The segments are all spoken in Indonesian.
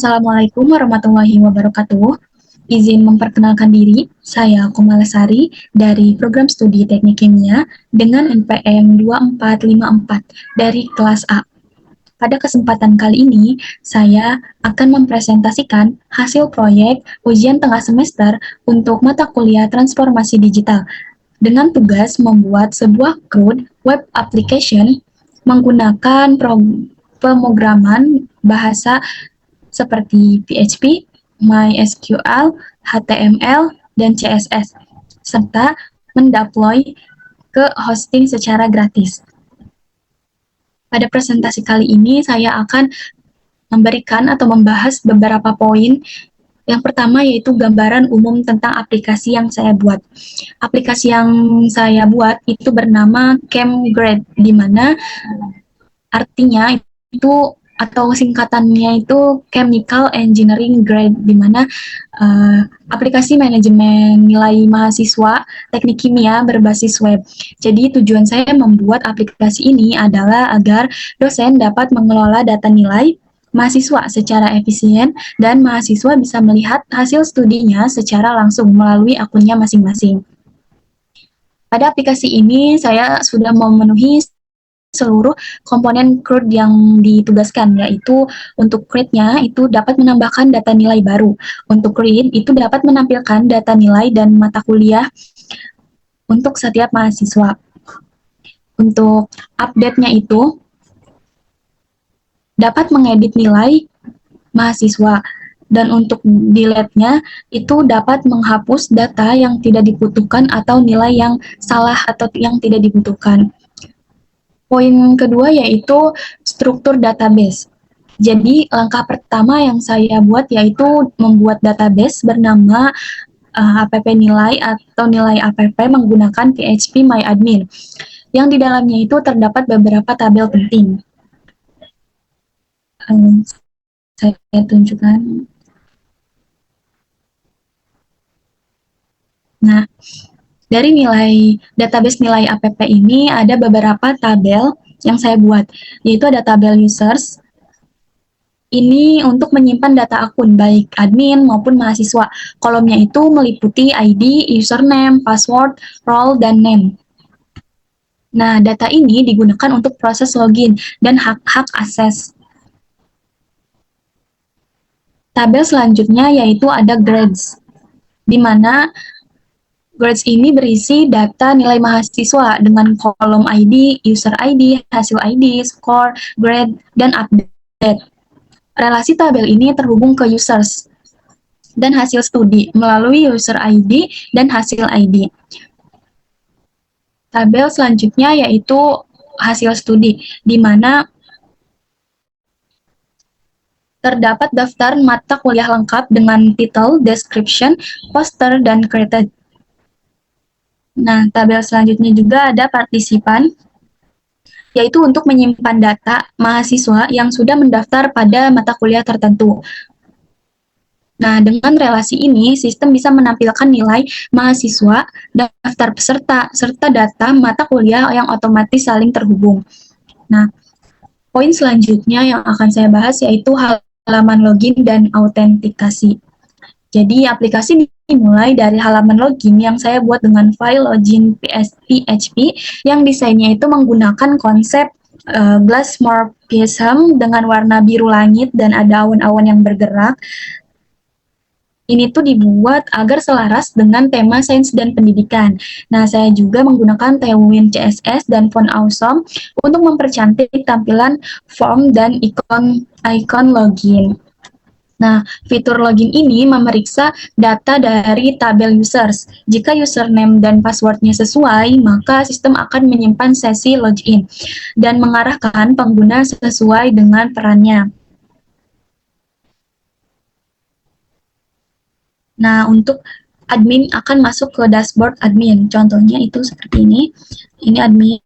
Assalamualaikum warahmatullahi wabarakatuh. Izin memperkenalkan diri, saya Komalasari dari Program Studi Teknik Kimia dengan NPM 2454 dari kelas A. Pada kesempatan kali ini, saya akan mempresentasikan hasil proyek ujian tengah semester untuk mata kuliah transformasi digital dengan tugas membuat sebuah CRUD web application menggunakan pemrograman bahasa seperti PHP, MySQL, HTML, dan CSS, serta mendeploy ke hosting secara gratis. Pada presentasi kali ini, saya akan memberikan atau membahas beberapa poin. Yang pertama yaitu gambaran umum tentang aplikasi yang saya buat. Aplikasi yang saya buat itu bernama ChemGrade, di mana artinya itu atau singkatannya itu Chemical Engineering Grade, di mana aplikasi manajemen nilai mahasiswa teknik kimia berbasis web. Jadi tujuan saya membuat aplikasi ini adalah agar dosen dapat mengelola data nilai mahasiswa secara efisien dan mahasiswa bisa melihat hasil studinya secara langsung melalui akunnya masing-masing. Pada aplikasi ini saya sudah memenuhi seluruh komponen CRUD yang ditugaskan, yaitu untuk CRUD-nya itu dapat menambahkan data nilai baru. Untuk CRUD itu dapat menampilkan data nilai dan mata kuliah untuk setiap mahasiswa. Untuk update-nya itu dapat mengedit nilai mahasiswa, dan untuk delete-nya itu dapat menghapus data yang tidak dibutuhkan atau nilai yang salah atau yang tidak dibutuhkan. Poin kedua yaitu struktur database. Jadi langkah pertama yang saya buat yaitu membuat database bernama app nilai atau nilai app menggunakan PHP MyAdmin. Yang di dalamnya itu terdapat beberapa tabel penting. Saya tunjukkan. Nah, dari database nilai app ini ada beberapa tabel yang saya buat, yaitu ada tabel users. Ini untuk menyimpan data akun, baik admin maupun mahasiswa. Kolomnya itu meliputi ID, username, password, role, dan name. Nah, data ini digunakan untuk proses login dan hak-hak akses. Tabel selanjutnya yaitu ada grades, di mana grades ini berisi data nilai mahasiswa dengan kolom ID, user ID, hasil ID, score, grade, dan update. Relasi tabel ini terhubung ke users dan hasil studi melalui user ID dan hasil ID. Tabel selanjutnya yaitu hasil studi, di mana terdapat daftar mata kuliah lengkap dengan title, description, poster, dan graded. Nah, tabel selanjutnya juga ada partisipan, yaitu untuk menyimpan data mahasiswa yang sudah mendaftar pada mata kuliah tertentu. Nah, dengan relasi ini, sistem bisa menampilkan nilai mahasiswa, daftar peserta, serta data mata kuliah yang otomatis saling terhubung. Nah, poin selanjutnya yang akan saya bahas yaitu halaman login dan autentikasi. Jadi aplikasi dimulai dari halaman login yang saya buat dengan file login PHP yang desainnya itu menggunakan konsep glass morphism dengan warna biru langit dan ada awan-awan yang bergerak. Ini tuh dibuat agar selaras dengan tema sains dan pendidikan. Nah, saya juga menggunakan Tailwind CSS dan font awesome untuk mempercantik tampilan form dan ikon login. Nah, fitur login ini memeriksa data dari tabel users. Jika username dan passwordnya sesuai, maka sistem akan menyimpan sesi login dan mengarahkan pengguna sesuai dengan perannya. Nah, untuk admin akan masuk ke dashboard admin. Contohnya itu seperti ini. Ini admin,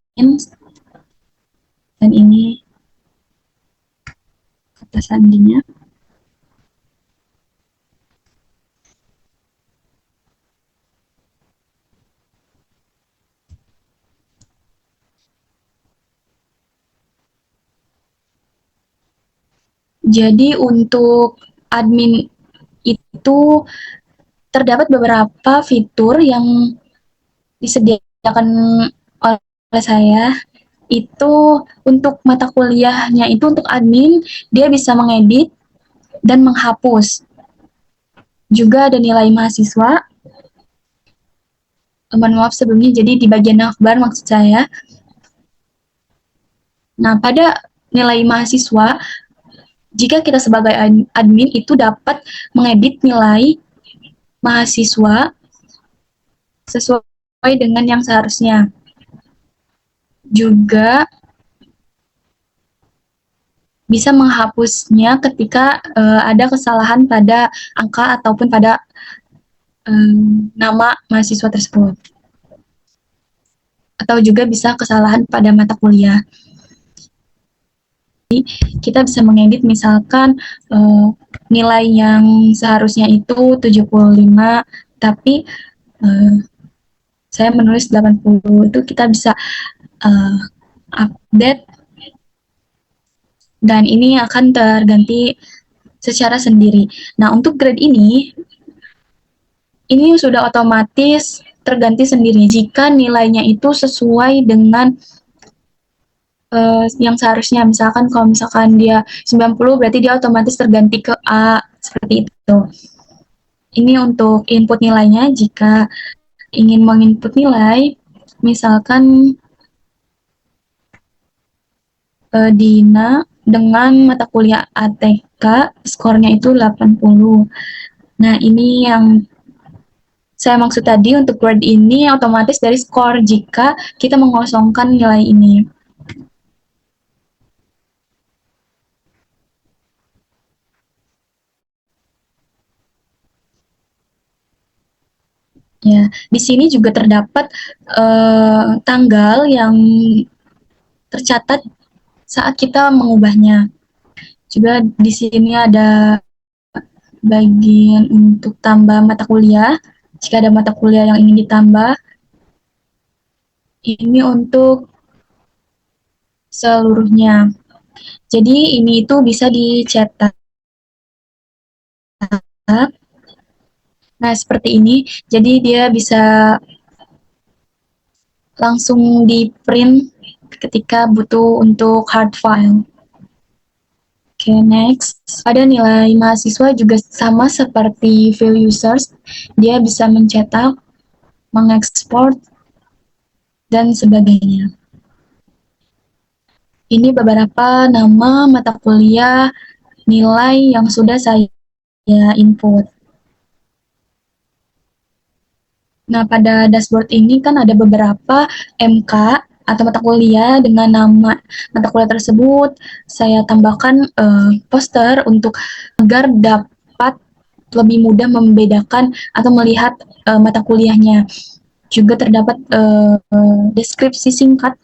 dan ini kata sandinya. Jadi untuk admin itu terdapat beberapa fitur yang disediakan oleh saya. Itu untuk mata kuliahnya itu untuk admin, dia bisa mengedit dan menghapus. Juga ada nilai mahasiswa. Mohon maaf sebelumnya, jadi di bagian navbar maksud saya. Nah, pada nilai mahasiswa, jika kita sebagai admin itu dapat mengedit nilai mahasiswa sesuai dengan yang seharusnya. Juga bisa menghapusnya ketika ada kesalahan pada angka ataupun pada nama mahasiswa tersebut. Atau juga bisa kesalahan pada mata kuliah. Kita bisa mengedit misalkan nilai yang seharusnya itu 75, tapi saya menulis 80, itu kita bisa update dan ini akan terganti secara sendiri. Nah, untuk grade ini sudah otomatis terganti sendiri jika nilainya itu sesuai dengan yang seharusnya. Misalkan kalau misalkan dia 90, berarti dia otomatis terganti ke A, seperti itu. Ini untuk input nilainya. Jika ingin menginput nilai, misalkan Dina dengan mata kuliah ATK, skornya itu 80. Nah, ini yang saya maksud tadi, untuk grade ini otomatis dari skor jika kita mengosongkan nilai ini. Ya, di sini juga terdapat tanggal yang tercatat saat kita mengubahnya. Juga di sini ada bagian untuk tambah mata kuliah. Jika ada mata kuliah yang ingin ditambah, ini untuk seluruhnya. Jadi ini itu bisa dicetak. Nah, seperti ini. Jadi dia bisa langsung di print ketika butuh untuk hard file. Oke, next. Pada nilai mahasiswa juga sama seperti file users. Dia bisa mencetak, mengekspor, dan sebagainya. Ini beberapa nama mata kuliah nilai yang sudah saya input. Nah, pada dashboard ini kan ada beberapa MK atau mata kuliah dengan nama mata kuliah tersebut. Saya tambahkan poster untuk agar dapat lebih mudah membedakan atau melihat mata kuliahnya. Juga terdapat deskripsi singkat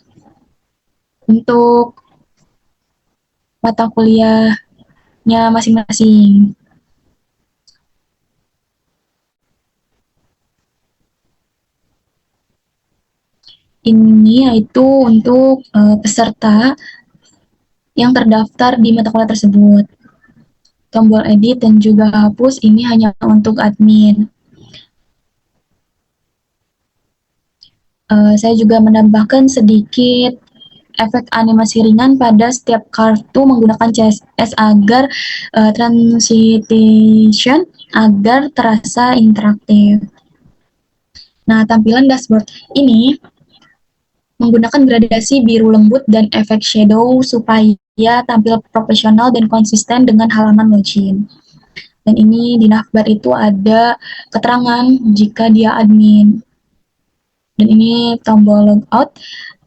untuk mata kuliahnya masing-masing. Ini yaitu untuk peserta yang terdaftar di mata kuliah tersebut. Tombol edit dan juga hapus ini hanya untuk admin. Saya juga menambahkan sedikit efek animasi ringan pada setiap kartu menggunakan CSS agar transition agar terasa interaktif. Nah, tampilan dashboard ini menggunakan gradasi biru lembut dan efek shadow supaya tampil profesional dan konsisten dengan halaman login. Dan ini di navbar itu ada keterangan jika dia admin. Dan ini tombol logout.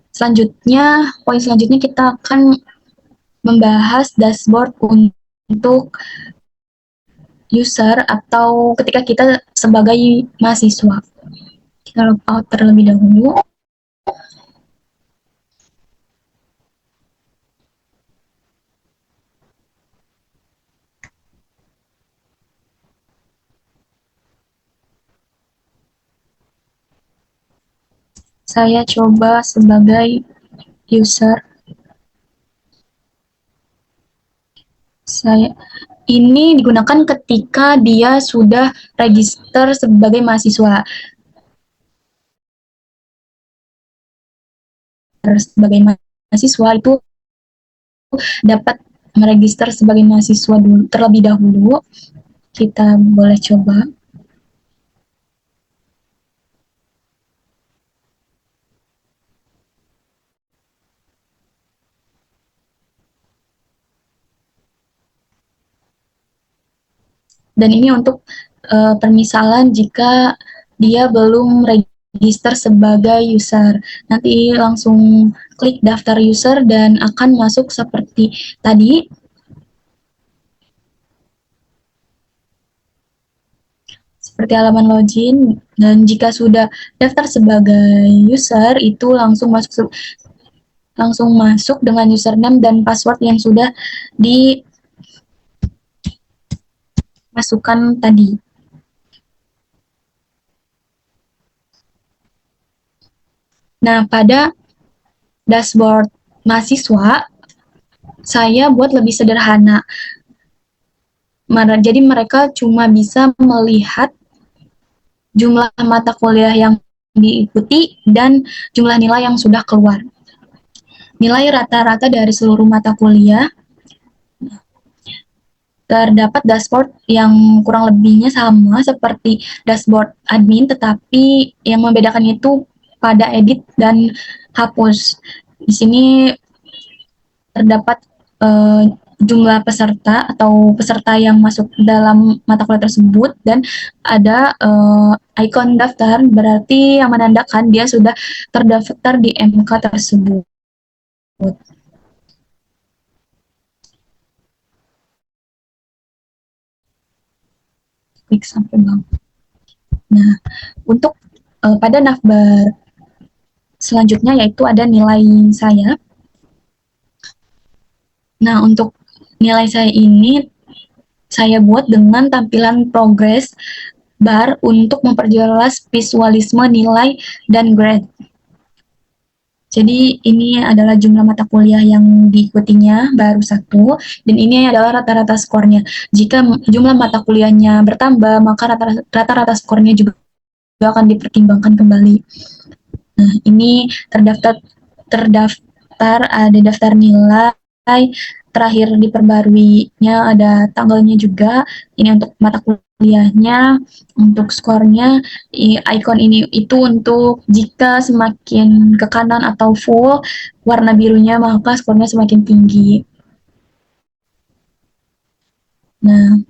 Selanjutnya, poin selanjutnya kita akan membahas dashboard untuk user atau ketika kita sebagai mahasiswa. Kita logout terlebih dahulu. Saya coba sebagai user. ini digunakan ketika dia sudah register sebagai mahasiswa. Sebagai mahasiswa itu dapat meregister sebagai mahasiswa dulu, terlebih dahulu. Kita boleh coba. Dan ini untuk permisalan jika dia belum register sebagai user. Nanti langsung klik daftar user dan akan masuk seperti tadi. Seperti halaman login, dan jika sudah daftar sebagai user itu langsung masuk dengan username dan password yang sudah dimasukkan tadi. Nah, pada dashboard mahasiswa, saya buat lebih sederhana. Jadi mereka cuma bisa melihat jumlah mata kuliah yang diikuti dan jumlah nilai yang sudah keluar. Nilai rata-rata dari seluruh mata kuliah. Terdapat dashboard yang kurang lebihnya sama seperti dashboard admin, tetapi yang membedakan itu pada edit dan hapus. Di sini terdapat jumlah peserta atau peserta yang masuk dalam mata kuliah tersebut, dan ada ikon daftar, berarti yang menandakan dia sudah terdaftar di MK tersebut. Klik sampai bawah. Nah, untuk pada navbar selanjutnya yaitu ada nilai saya. Nah, untuk nilai saya ini saya buat dengan tampilan progress bar untuk memperjelas visualisme nilai dan grade. Jadi ini adalah jumlah mata kuliah yang diikutinya baru 1, dan ini adalah rata-rata skornya. Jika jumlah mata kuliahnya bertambah, maka rata-rata skornya juga akan dipertimbangkan kembali. Nah, ini terdaftar ada daftar nilai, terakhir diperbaruinya ada tanggalnya juga. Ini untuk mata kuliahnya, untuk skornya. Icon ini itu untuk jika semakin ke kanan atau full warna birunya, maka skornya semakin tinggi. Nah,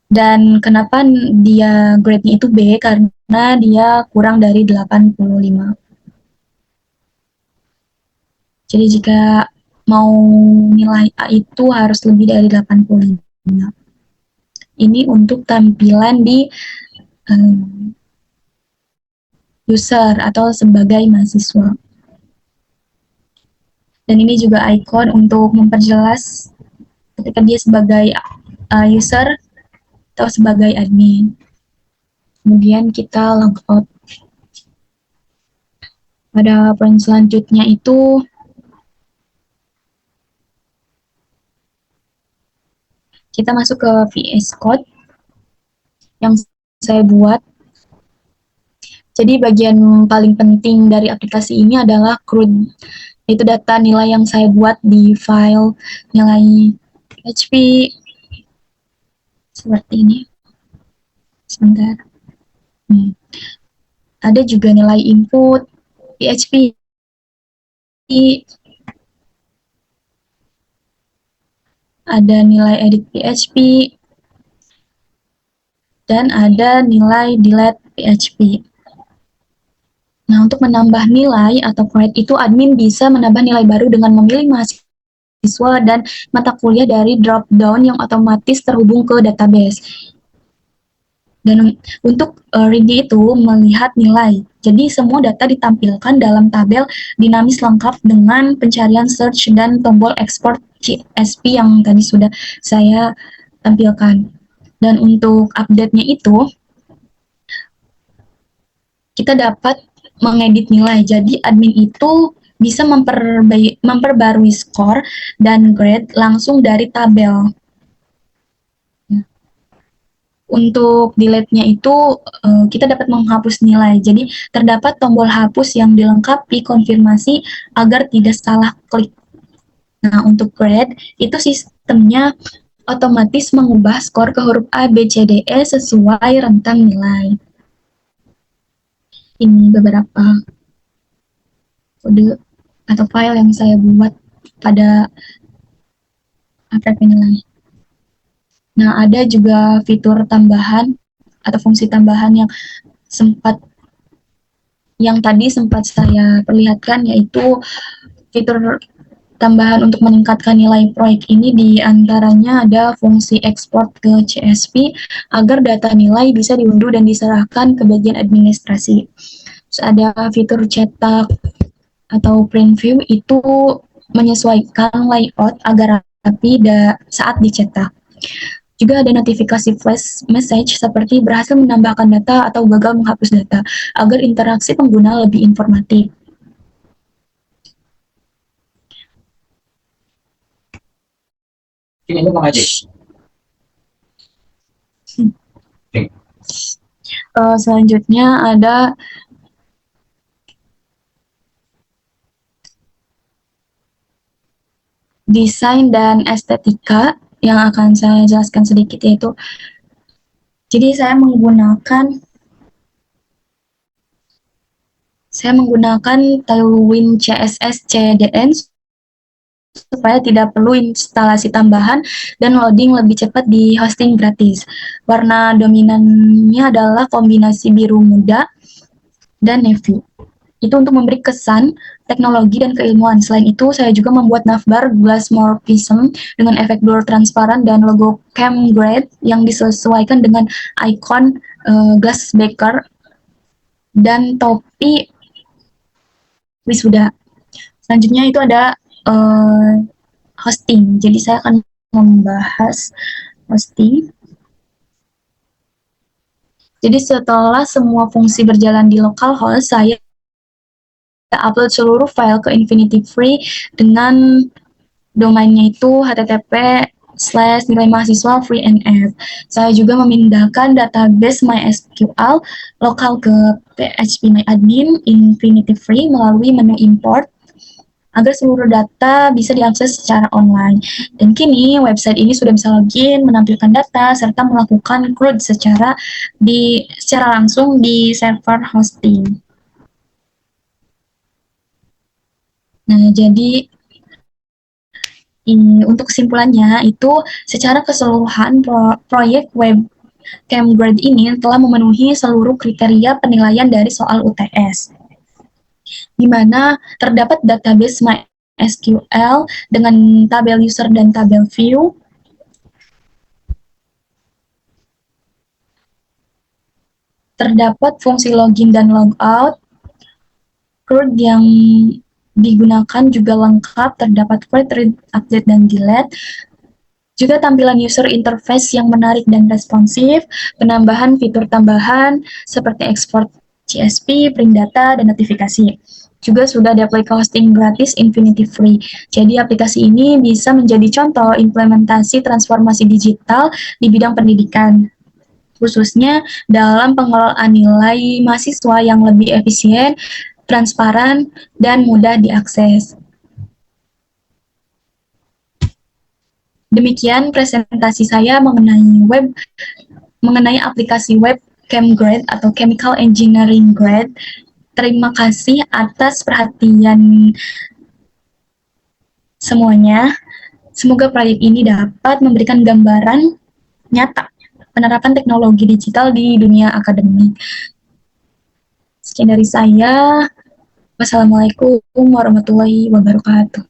dan kenapa dia grade-nya itu B? Karena dia kurang dari 85. Jadi jika mau nilai A itu harus lebih dari 85. Ini untuk tampilan di user atau sebagai mahasiswa. Dan ini juga icon untuk memperjelas ketika dia sebagai user atau sebagai admin. Kemudian kita logout. Pada poin selanjutnya itu kita masuk ke VS Code yang saya buat. Jadi bagian paling penting dari aplikasi ini adalah CRUD, itu data nilai yang saya buat di file nilai PHP seperti ini. Sebentar. Ada juga nilai input PHP, ada nilai edit PHP, dan ada nilai delete PHP. Nah, untuk menambah nilai atau grade itu, admin bisa menambah nilai baru dengan memilih mahasiswa dan mata kuliah dari drop-down yang otomatis terhubung ke database. Dan untuk readme itu melihat nilai. Jadi semua data ditampilkan dalam tabel dinamis lengkap dengan pencarian search dan tombol ekspor CSV yang tadi sudah saya tampilkan. Dan untuk update-nya itu, kita dapat mengedit nilai. Jadi admin itu bisa memperbarui skor dan grade langsung dari tabel. Untuk delete-nya itu kita dapat menghapus nilai. Jadi terdapat tombol hapus yang dilengkapi konfirmasi agar tidak salah klik. Nah, untuk grade itu sistemnya otomatis mengubah skor ke huruf A, B, C, D, E sesuai rentang nilai. Ini beberapa kode atau file yang saya buat pada aplikasi penilai. Nah, ada juga fitur tambahan atau fungsi tambahan yang tadi sempat saya perlihatkan, yaitu fitur tambahan untuk meningkatkan nilai proyek ini diantaranya ada fungsi ekspor ke CSV agar data nilai bisa diunduh dan diserahkan ke bagian administrasi. Terus ada fitur cetak atau print view, itu menyesuaikan layout agar rapi saat dicetak. Juga ada notifikasi flash message seperti berhasil menambahkan data atau gagal menghapus data agar interaksi pengguna lebih informatif. Selanjutnya ada desain dan estetika yang akan saya jelaskan sedikit, yaitu jadi saya menggunakan Tailwind CSS CDN supaya tidak perlu instalasi tambahan dan loading lebih cepat di hosting gratis. Warna dominannya adalah kombinasi biru muda dan navy. Itu untuk memberi kesan teknologi dan keilmuan. Selain itu, saya juga membuat navbar glassmorphism dengan efek blur transparan dan logo CamGrade yang disesuaikan dengan ikon Glassbaker dan topi wisuda. Selanjutnya itu ada hosting. Jadi saya akan membahas hosting. Jadi setelah semua fungsi berjalan di localhost, saya upload seluruh file ke Infinity Free dengan domainnya itu http://nilai mahasiswa free.nf. Saya juga memindahkan database MySQL lokal ke phpMyAdmin Infinity Free melalui menu import agar seluruh data bisa diakses secara online. Dan kini website ini sudah bisa login, menampilkan data, serta melakukan CRUD secara langsung di server hosting. Nah, jadi untuk kesimpulannya itu secara keseluruhan proyek web CamGrade ini telah memenuhi seluruh kriteria penilaian dari soal UTS, di mana terdapat database MySQL dengan tabel user dan tabel view, terdapat fungsi login dan logout, CRUD yang digunakan juga lengkap, terdapat create, read, update, dan delete, juga tampilan user interface yang menarik dan responsif, penambahan fitur tambahan seperti ekspor CSV, print data, dan notifikasi. Juga sudah di-apply ke hosting gratis Infinity Free. Jadi aplikasi ini bisa menjadi contoh implementasi transformasi digital di bidang pendidikan, khususnya dalam pengelolaan nilai mahasiswa yang lebih efisien, transparan, dan mudah diakses. Demikian presentasi saya mengenai aplikasi web CamGrade atau Chemical Engineering Grade. Terima kasih atas perhatian semuanya. Semoga proyek ini dapat memberikan gambaran nyata penerapan teknologi digital di dunia akademik. Sekian dari saya. Wassalamualaikum warahmatullahi wabarakatuh.